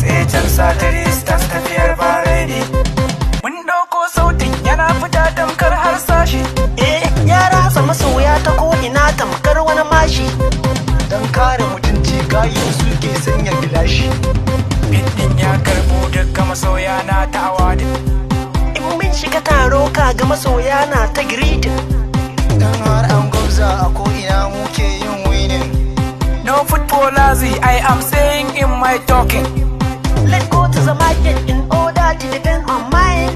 SA can satiri stars tafiyar bareni. Mun ɗauko sautin yana fita tamkar harsashi. Ya ratsa masoya ta ko ina tamkar wani mashi. Dan kare mutunci gayu suke sanya gilashi. Bindin ya karbo duka masoya na ta awadin. In mun shiga taro ka ga masoya na ta greeting. Dan har an gwabza a ko ina muke yin winning. No footballers, I am saying in my talking. Let's go to the market in order to depend on mine.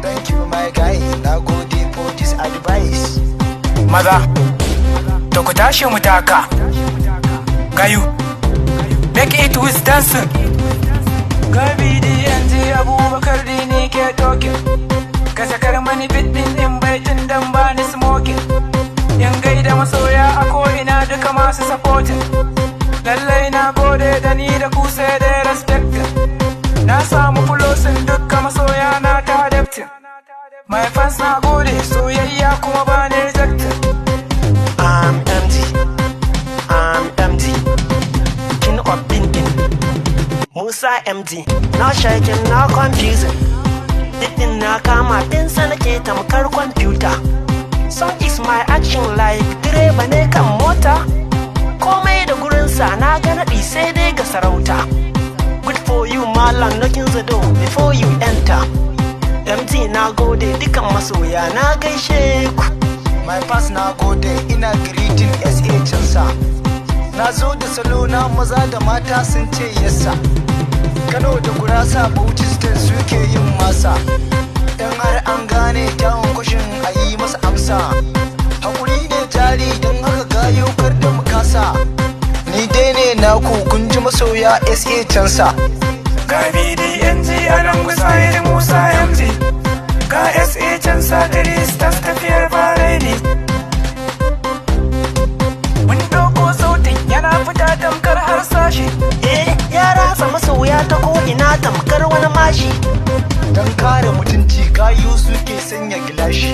Thank you my guy, na gode for this advice. Maza, to ku tashi mu taka. Gayu, make it with dancing. Gabi DNG Abubakar Dini ke talking. Ka sakar mani bidin in baitin dan bani smoking. Yan gaida masoya a ko'ina duka masu supporting. Lallai na gode da ni da ku sai dai respect. Na samu fulosin duka masoya na ta adapting. My fans na gode soyayya kuma ba ni rejected. I'm MD, king of thinking. Musa MD, na shaking na confusing. Didin na kama pinsa nake tamkar computer. Song is my action like direba ne kan mota. Komai da gurinsa na ga naɗi sai dai ga sarauta. Good for you malam knocking the door before you enter. MD na gode dukan masoya na gaishe ku. My pass na gode ina greeting SA cansa. Na zo da salo na maza da mata sun ce yassa. Kano da gurasa Bauchi state suke yin masa. Dan har an gane kyawun kushin a yi masa amsa. Hakuri ne jari don haka gayo kar da mukasa. Ni dai ne naku kun ji masoya SA cansa. Ga BDNG Alan Gusayir Musa MG. Ga SA can satiri stars tafiyar bareni. Mun ɗauko sautin yana fita tamkar harsashi. Ya ratsa masoya ta ko ina tamkar wani mashi. Dan kare mutunci gayu suke sanya gilashi.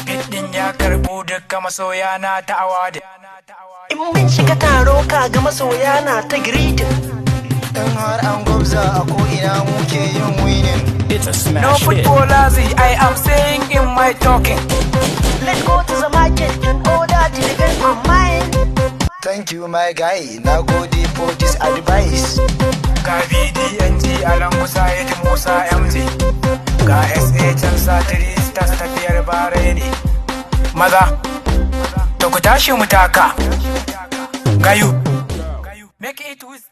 Bidin ya karbo duka masoya na ta awadin. In mun shiga taro ka ga masoya na ta greeting. Dan har an gwabza a ko ina muke yin winning. It's a smash No hit. footballers, I am saying in my talking. Let's go to the market in order to depend on mine. Thank you my guy, na gode for this advice. Ga BDNG Alan Gusayir Musa MG. Ga SA can satiri stars tafiyar bareni. Maza, to ku tashi mu taka. Gayu, make it with